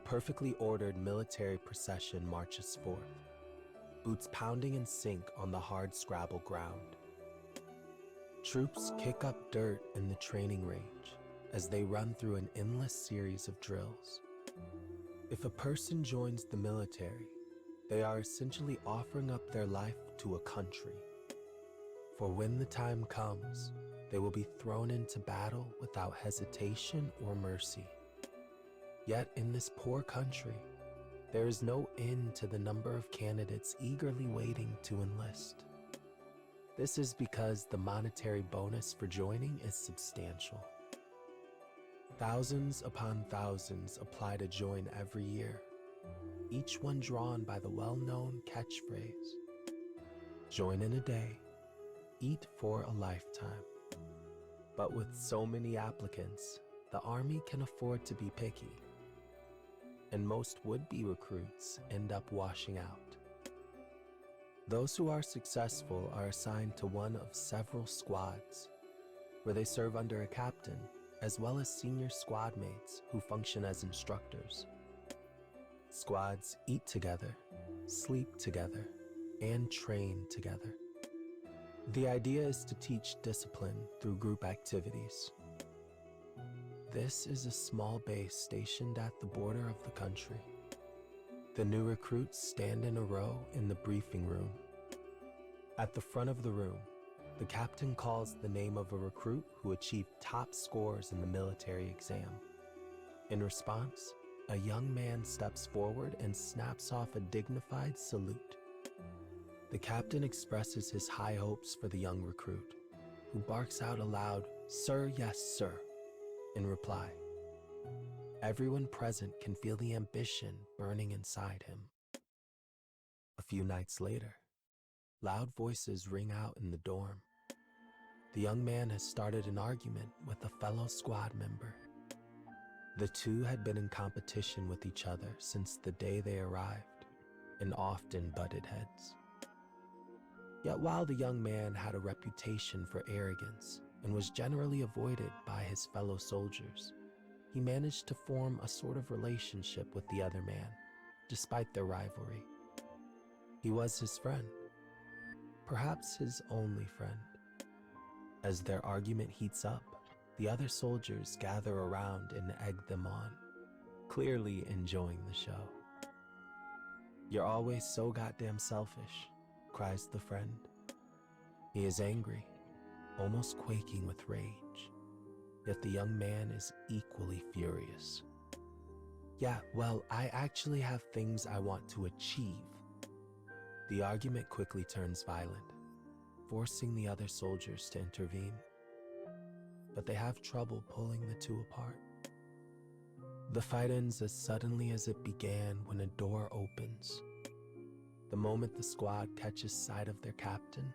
perfectly ordered military procession marches forth, boots pounding in sync on the hard scrabble ground. Troops kick up dirt in the training range as they run through an endless series of drills. If a person joins the military, they are essentially offering up their life to a country. For when the time comes, they will be thrown into battle without hesitation or mercy. Yet in this poor country, there is no end to the number of candidates eagerly waiting to enlist. This is because the monetary bonus for joining is substantial. Thousands upon thousands apply to join every year, each one drawn by the well-known catchphrase, "Join in a day, eat for a lifetime." But with so many applicants, the Army can afford to be picky, and most would-be recruits end up washing out. Those who are successful are assigned to one of several squads, where they serve under a captain, as well as senior squad mates who function as instructors. Squads eat together, sleep together, and train together. The idea is to teach discipline through group activities. This is a small base stationed at the border of the country. The new recruits stand in a row in the briefing room. At the front of the room, the captain calls the name of a recruit who achieved top scores in the military exam. In response, a young man steps forward and snaps off a dignified salute. The captain expresses his high hopes for the young recruit, who barks out aloud, "Sir, yes, sir," in reply. Everyone present can feel the ambition burning inside him. A few nights later, loud voices ring out in the dorm. The young man has started an argument with a fellow squad member. The two had been in competition with each other since the day they arrived, and often butted heads. Yet while the young man had a reputation for arrogance and was generally avoided by his fellow soldiers, he managed to form a sort of relationship with the other man, despite their rivalry. He was his friend, perhaps his only friend. As their argument heats up, the other soldiers gather around and egg them on, clearly enjoying the show. "You're always so goddamn selfish," cries the friend. He is angry, almost quaking with rage, yet the young man is equally furious. "Yeah, well, I actually have things I want to achieve." The argument quickly turns violent, forcing the other soldiers to intervene. But they have trouble pulling the two apart. The fight ends as suddenly as it began when a door opens. The moment the squad catches sight of their captain,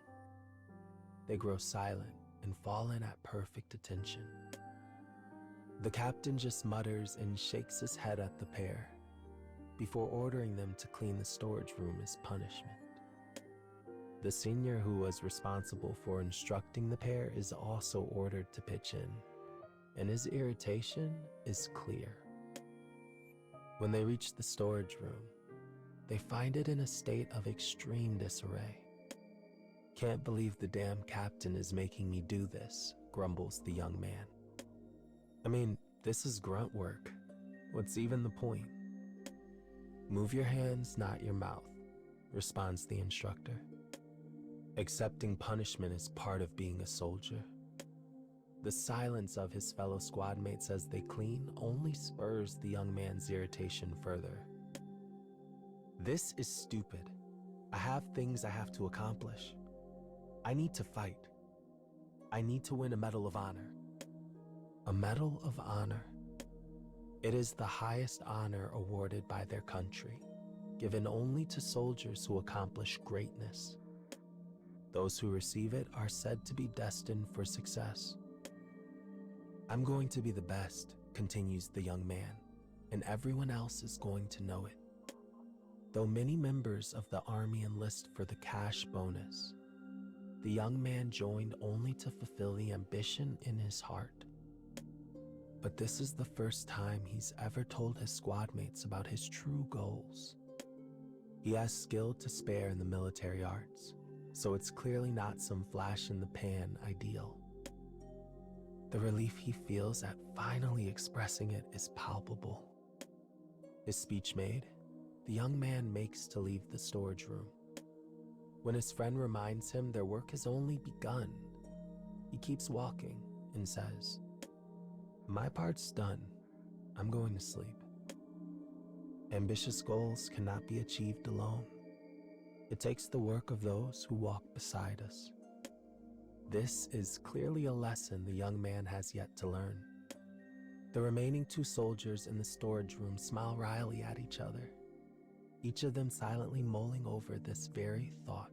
they grow silent and fall in at perfect attention. The captain just mutters and shakes his head at the pair before ordering them to clean the storage room as punishment. The senior who was responsible for instructing the pair is also ordered to pitch in, and his irritation is clear. When they reach the storage room, they find it in a state of extreme disarray. "Can't believe the damn captain is making me do this," grumbles the young man. "I mean, this is grunt work. What's even the point?" "Move your hands, not your mouth," responds the instructor. Accepting punishment is part of being a soldier. The silence of his fellow squad mates as they clean only spurs the young man's irritation further. "This is stupid. I have things I have to accomplish. I need to fight. I need to win a Medal of Honor." A Medal of Honor. It is the highest honor awarded by their country, given only to soldiers who accomplish greatness. Those who receive it are said to be destined for success. "I'm going to be the best," continues the young man, "and everyone else is going to know it." Though many members of the Army enlist for the cash bonus, the young man joined only to fulfill the ambition in his heart. But this is the first time he's ever told his squad mates about his true goals. He has skill to spare in the military arts, so it's clearly not some flash-in-the-pan ideal. The relief he feels at finally expressing it is palpable. His speech made, the young man makes to leave the storage room. When his friend reminds him their work has only begun, he keeps walking and says, "My part's done. I'm going to sleep." Ambitious goals cannot be achieved alone. It takes the work of those who walk beside us. This is clearly a lesson the young man has yet to learn. The remaining two soldiers in the storage room smile wryly at each other, each of them silently mulling over this very thought.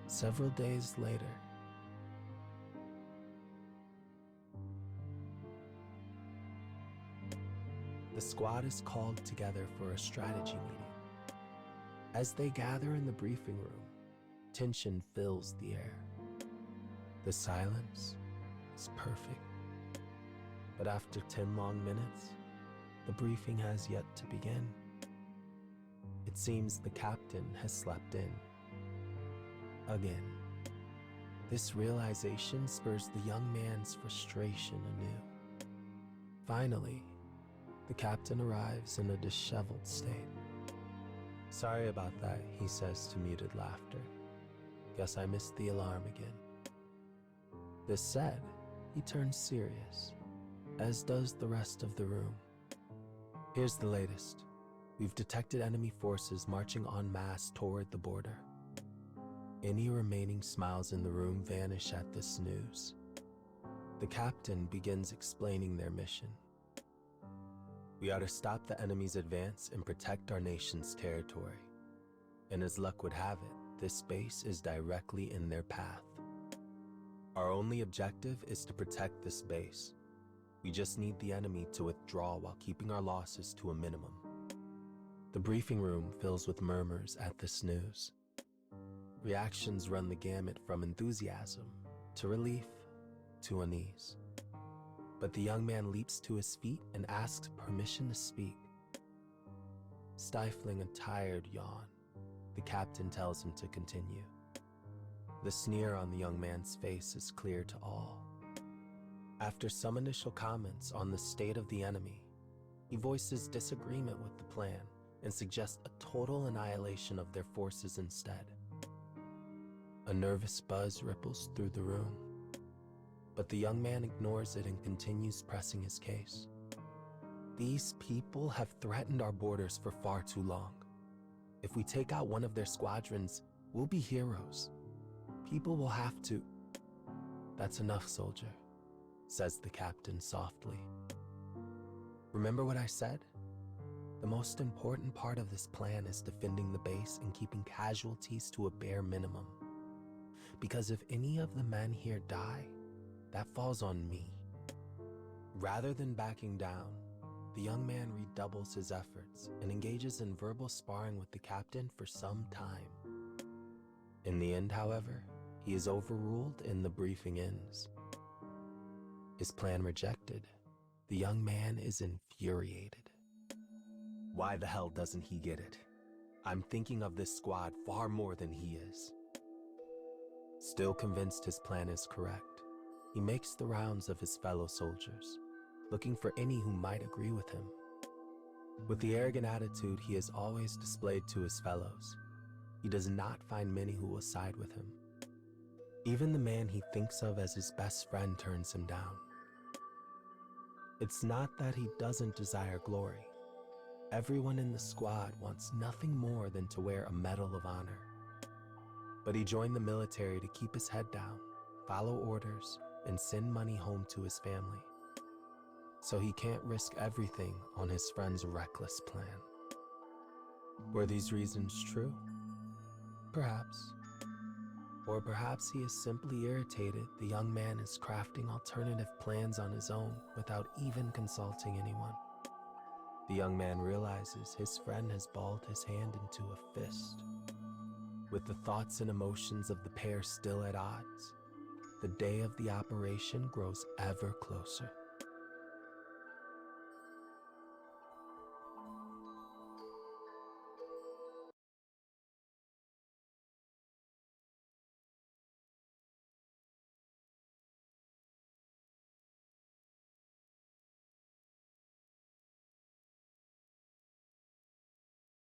Several days later, the squad is called together for a strategy meeting. As they gather in the briefing room, tension fills the air. The silence is perfect. But after 10 long minutes, the briefing has yet to begin. It seems the captain has slept in. Again. This realization spurs the young man's frustration anew. Finally, the captain arrives in a disheveled state. "Sorry about that," he says to muted laughter. "Guess I missed the alarm again." This said, he turns serious, as does the rest of the room. "Here's the latest. We've detected enemy forces marching en masse toward the border." Any remaining smiles in the room vanish at this news. The captain begins explaining their mission. "We are to stop the enemy's advance and protect our nation's territory. And as luck would have it, this base is directly in their path. Our only objective is to protect this base. We just need the enemy to withdraw while keeping our losses to a minimum." The briefing room fills with murmurs at this news. Reactions run the gamut from enthusiasm to relief to unease. But the young man leaps to his feet and asks permission to speak. Stifling a tired yawn, the captain tells him to continue. The sneer on the young man's face is clear to all. After some initial comments on the state of the enemy, he voices disagreement with the plan and suggests a total annihilation of their forces instead. A nervous buzz ripples through the room, but the young man ignores it and continues pressing his case. "These people have threatened our borders for far too long. If we take out one of their squadrons, we'll be heroes. People will have to—" "That's enough, soldier," says the captain softly. "Remember what I said? The most important part of this plan is defending the base and keeping casualties to a bare minimum. Because if any of the men here die, that falls on me." Rather than backing down, the young man redoubles his efforts and engages in verbal sparring with the captain for some time. In the end, however, he is overruled and the briefing ends. His plan rejected, the young man is infuriated. Why the hell doesn't he get it? I'm thinking of this squad far more than he is. Still convinced his plan is correct, he makes the rounds of his fellow soldiers, looking for any who might agree with him. With the arrogant attitude he has always displayed to his fellows, he does not find many who will side with him. Even the man he thinks of as his best friend turns him down. It's not that he doesn't desire glory. Everyone in the squad wants nothing more than to wear a medal of honor. But he joined the military to keep his head down, follow orders, and send money home to his family. So he can't risk everything on his friend's reckless plan. Were these reasons true? Perhaps. Or perhaps he is simply irritated the young man is crafting alternative plans on his own without even consulting anyone. The young man realizes his friend has balled his hand into a fist. With the thoughts and emotions of the pair still at odds, the day of the operation grows ever closer.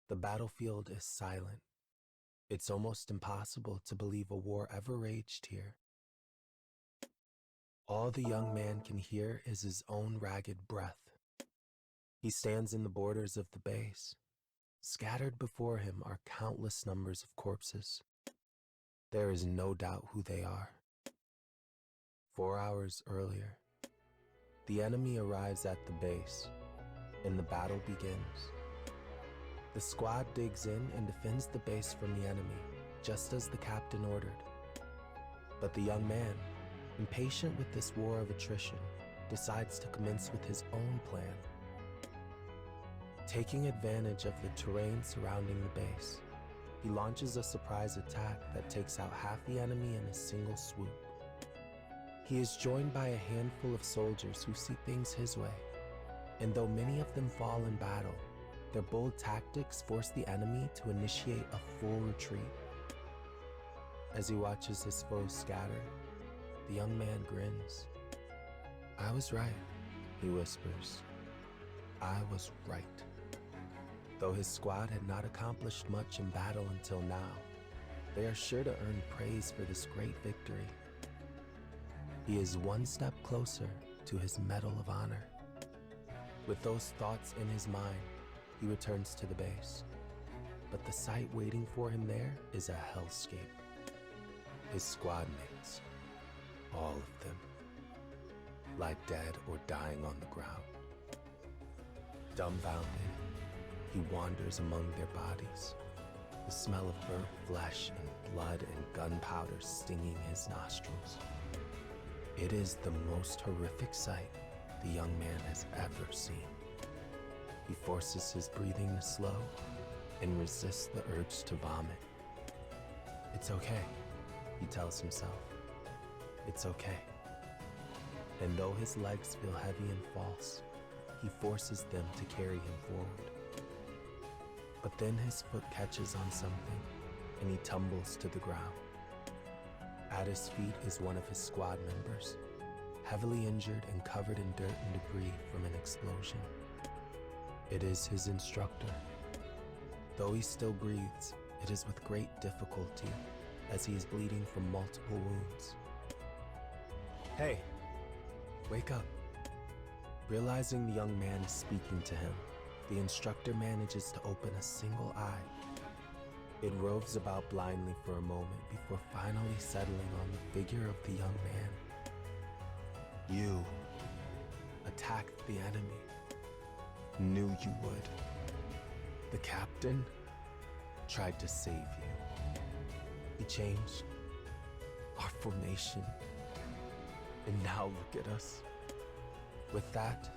The battlefield is silent. It's almost impossible to believe a war ever raged here. All the young man can hear is his own ragged breath. He stands in the borders of the base. Scattered before him are countless numbers of corpses. There is no doubt who they are. 4 hours earlier, the enemy arrives at the base, and the battle begins. The squad digs in and defends the base from the enemy, just as the captain ordered. But the young man, impatient with this war of attrition, decides to commence with his own plan. Taking advantage of the terrain surrounding the base, he launches a surprise attack that takes out half the enemy in a single swoop. He is joined by a handful of soldiers who see things his way, and though many of them fall in battle, their bold tactics force the enemy to initiate a full retreat. As he watches his foes scatter, the young man grins. "I was right," he whispers. "I was right." Though his squad had not accomplished much in battle until now, they are sure to earn praise for this great victory. He is one step closer to his Medal of Honor. With those thoughts in his mind, he returns to the base. But the sight waiting for him there is a hellscape. His squad mates, all of them, lie dead or dying on the ground. Dumbfounded, he wanders among their bodies, the smell of burnt flesh and blood and gunpowder stinging his nostrils. It is the most horrific sight the young man has ever seen. He forces his breathing to slow and resists the urge to vomit. "It's okay," he tells himself. "It's okay." And though his legs feel heavy and false, he forces them to carry him forward. But then his foot catches on something and he tumbles to the ground. At his feet is one of his squad members, heavily injured and covered in dirt and debris from an explosion. It is his instructor. Though he still breathes, it is with great difficulty, as he is bleeding from multiple wounds. "Hey, wake up." Realizing the young man is speaking to him, the instructor manages to open a single eye. It roves about blindly for a moment before finally settling on the figure of the young man. "You attacked the enemy. Knew you would. The captain tried to save you. He changed our formation. And now look at us." With that,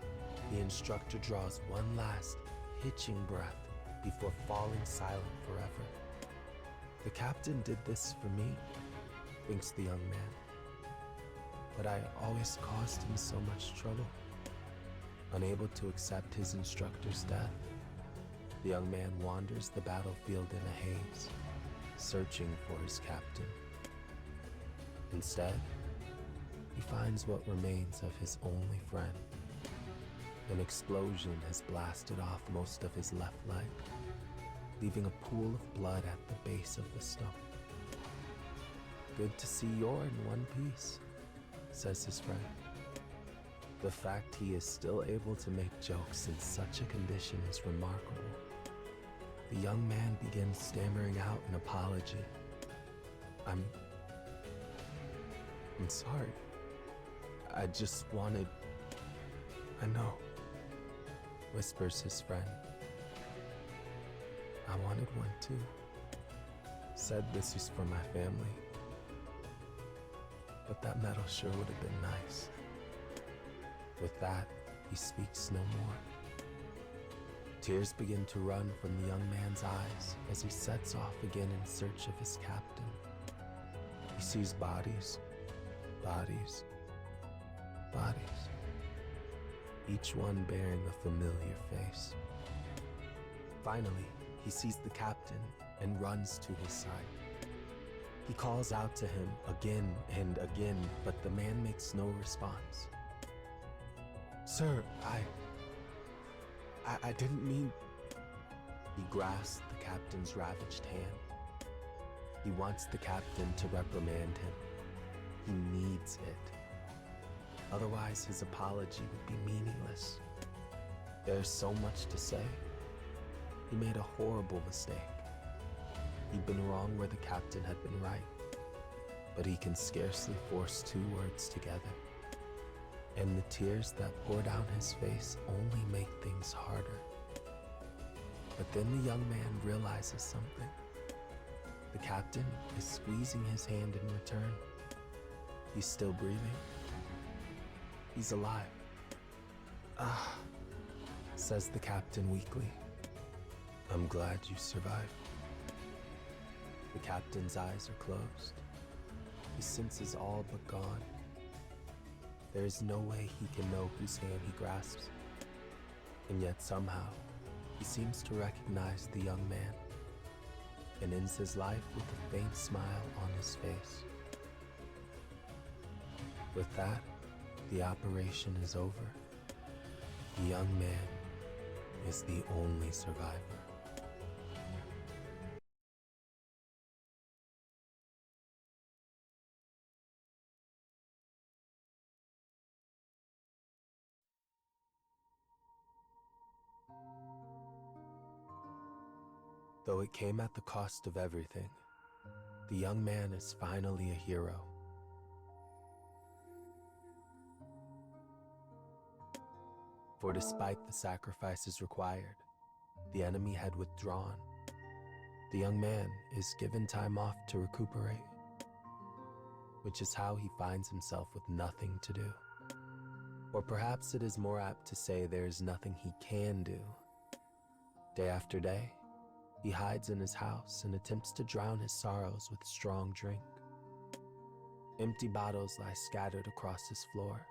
the instructor draws one last, hitching breath before falling silent forever. "The captain did this for me," thinks the young man. "But I always caused him so much trouble." Unable to accept his instructor's death, the young man wanders the battlefield in a haze, searching for his captain. Instead, he finds what remains of his only friend. An explosion has blasted off most of his left leg, leaving a pool of blood at the base of the stump. "Good to see you're in one piece," says his friend. The fact he is still able to make jokes in such a condition is remarkable. The young man begins stammering out an apology. I'm sorry. I just wanted..." "I know," whispers his friend. "I wanted one too. Said this was for my family. but that medal sure would have been nice. With that, he speaks no more. Tears begin to run from the young man's eyes as he sets off again in search of his captain. He sees bodies, bodies, bodies, each one bearing a familiar face. Finally, he sees the captain and runs to his side. He calls out to him again and again, but the man makes no response. "Sir, I didn't mean..." He grasps the captain's ravaged hand. He wants the captain to reprimand him. He needs it. Otherwise, his apology would be meaningless. There's so much to say. He made a horrible mistake. He'd been wrong where the captain had been right, but he can scarcely force two words together. And the tears that pour down his face only make things harder. But then the young man realizes something. The captain is squeezing his hand in return. He's still breathing. He's alive. "Ah," says the captain weakly. "I'm glad you survived." The captain's eyes are closed. His senses all but gone. There is no way he can know whose hand he grasps. And yet somehow, he seems to recognize the young man and ends his life with a faint smile on his face. With that, the operation is over. The young man is the only survivor. Though it came at the cost of everything, the young man is finally a hero. For despite the sacrifices required, the enemy had withdrawn. The young man is given time off to recuperate, which is how he finds himself with nothing to do. Or perhaps it is more apt to say there is nothing he can do. Day after day, he hides in his house and attempts to drown his sorrows with strong drink. Empty bottles lie scattered across his floor.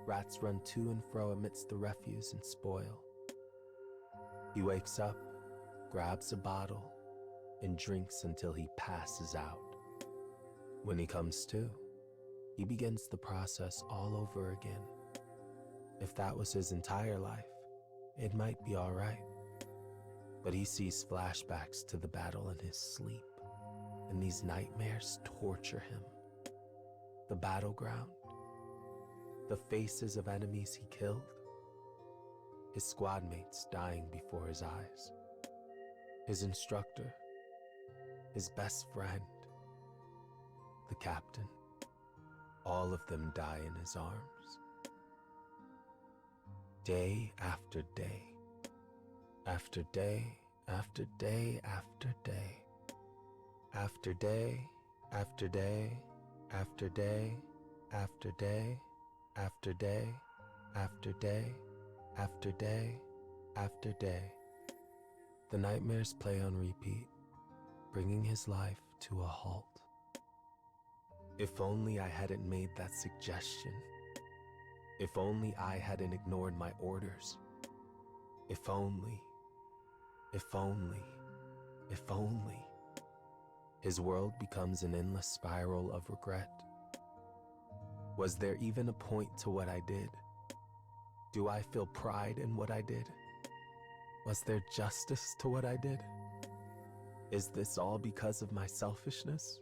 Rats run to and fro amidst the refuse and spoil. He wakes up, grabs a bottle, and drinks until he passes out. When he comes to, he begins the process all over again. If that was his entire life, it might be all right. But he sees flashbacks to the battle in his sleep, and these nightmares torture him. The battleground, the faces of enemies he killed, his squad mates dying before his eyes, his instructor, his best friend, the captain, all of them die in his arms. Day after day, after day, after day, after day, after day, after day, after day, after day, after day, after day, after day, after day. The nightmares play on repeat, bringing his life to a halt. If only I hadn't made that suggestion. If only I hadn't ignored my orders. If only, if only, if only. His world becomes an endless spiral of regret. Was there even a point to what I did? Do I feel pride in what I did? Was there justice to what I did? Is this all because of my selfishness?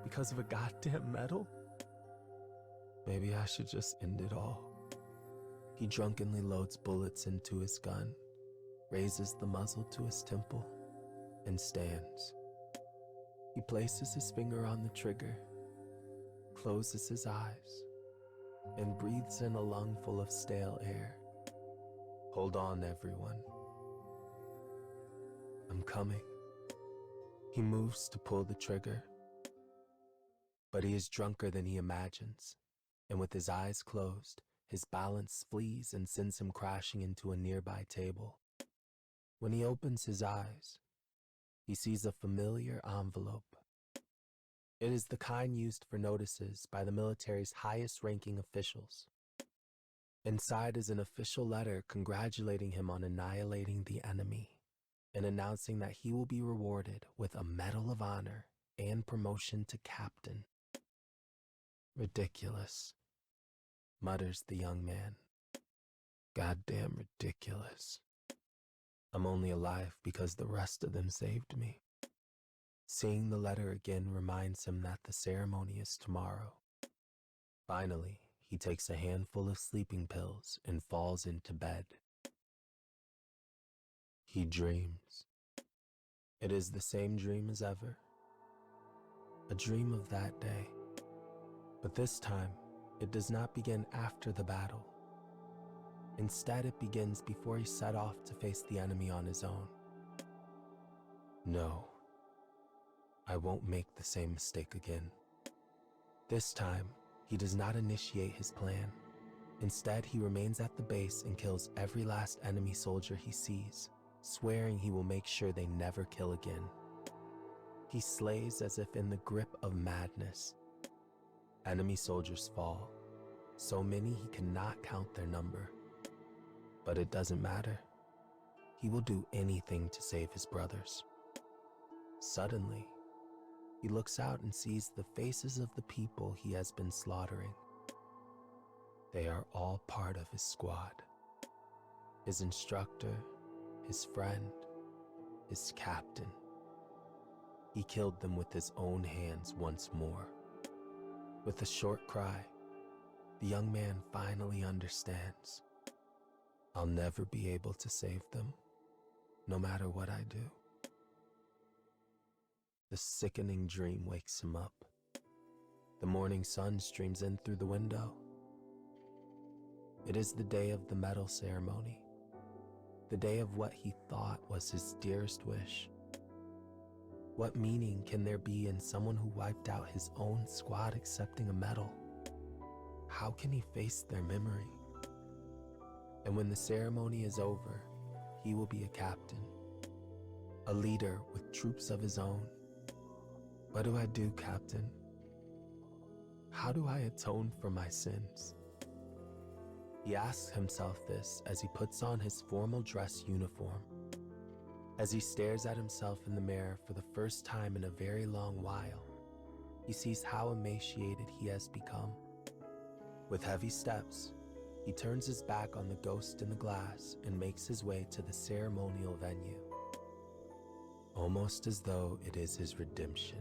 Because of a goddamn medal? Maybe I should just end it all. He drunkenly loads bullets into his gun, raises the muzzle to his temple, and stands. He places his finger on the trigger, closes his eyes, and breathes in a lungful of stale air. Hold on, everyone. I'm coming. He moves to pull the trigger, But he is drunker than he imagines, and with his eyes closed, his balance flees and sends him crashing into a nearby table. When he opens his eyes, he sees a familiar envelope. It is the kind used for notices by the military's highest-ranking officials. Inside is an official letter congratulating him on annihilating the enemy and announcing that he will be rewarded with a Medal of Honor and promotion to captain. Ridiculous, mutters the young man. Goddamn ridiculous. I'm only alive because the rest of them saved me. Seeing the letter again reminds him that the ceremony is tomorrow. Finally, he takes a handful of sleeping pills and falls into bed. He dreams. It is the same dream as ever. A dream of that day. But this time, it does not begin after the battle. Instead, it begins before he set off to face the enemy on his own. No, I won't make the same mistake again. This time, he does not initiate his plan. Instead, he remains at the base and kills every last enemy soldier he sees, swearing he will make sure they never kill again. He slays as if in the grip of madness. Enemy soldiers fall, so many he cannot count their number. But it doesn't matter. He will do anything to save his brothers. Suddenly, he looks out and sees the faces of the people he has been slaughtering. They are all part of his squad. His instructor, his friend, his captain. He killed them with his own hands once more. With a short cry, the young man finally understands. I'll never be able to save them, no matter what I do. The sickening dream wakes him up. The morning sun streams in through the window. It is the day of the medal ceremony, the day of what he thought was his dearest wish. What meaning can there be in someone who wiped out his own squad accepting a medal? How can he face their memory? And when the ceremony is over, he will be a captain, a leader with troops of his own. What do I do, Captain? How do I atone for my sins? He asks himself this as he puts on his formal dress uniform. As he stares at himself in the mirror for the first time in a very long while, he sees how emaciated he has become. With heavy steps, he turns his back on the ghost in the glass and makes his way to the ceremonial venue, almost as though it is his redemption.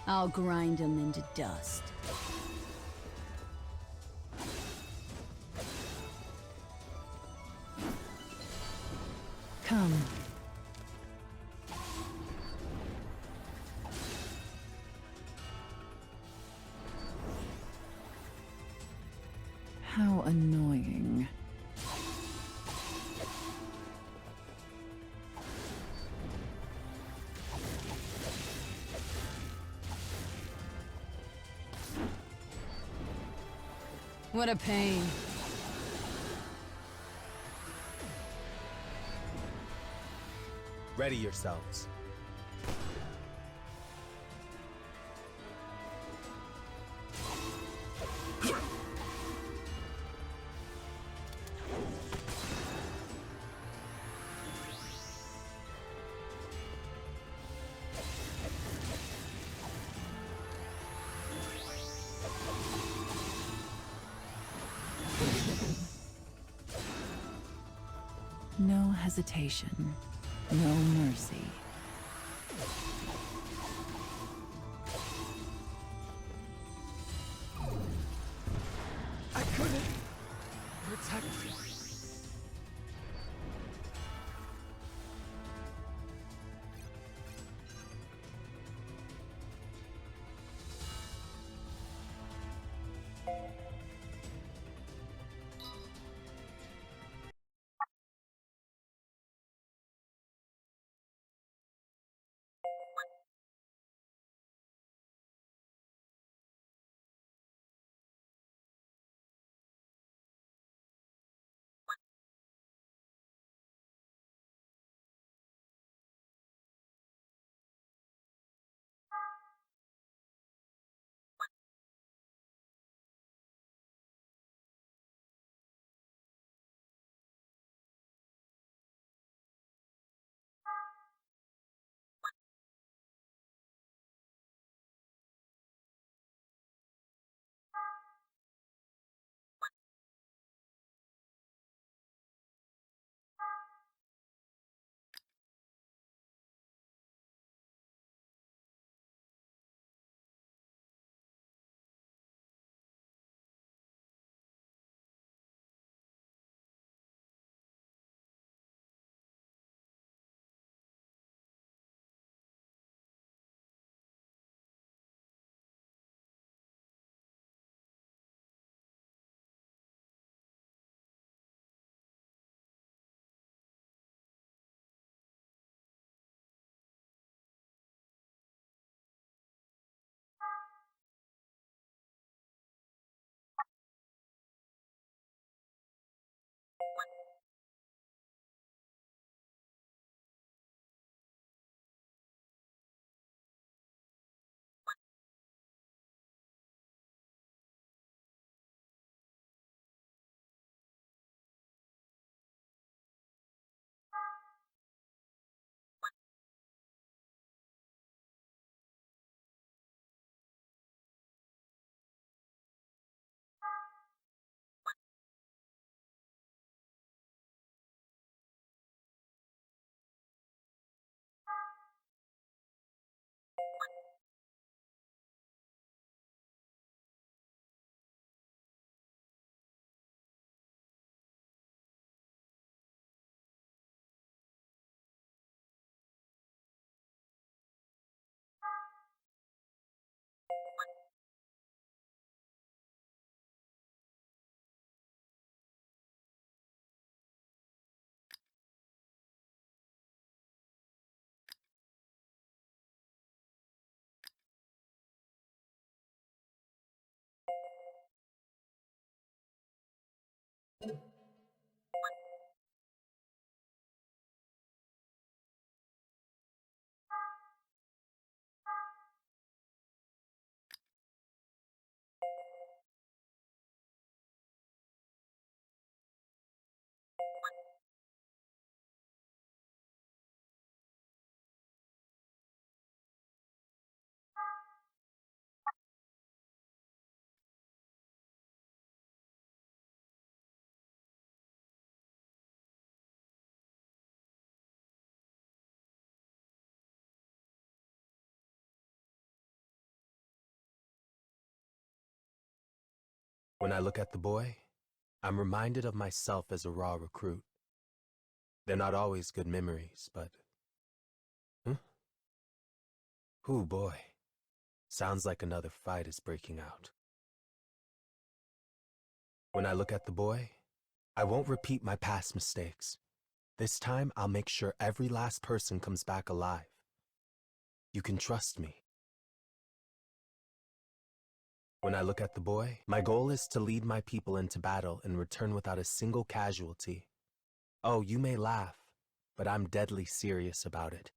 I'll grind them into dust. Come. How annoying. What a pain. Ready yourselves. No hesitation, no mercy. protect you. When I look at the boy, I'm reminded of myself as a raw recruit. They're not always good memories, but... Ooh, boy. Sounds like another fight is breaking out. When I look at the boy, I won't repeat my past mistakes. This time, I'll make sure every last person comes back alive. You can trust me. When I look at the boy, my goal is to lead my people into battle and return without a single casualty. Oh, you may laugh, but I'm deadly serious about it.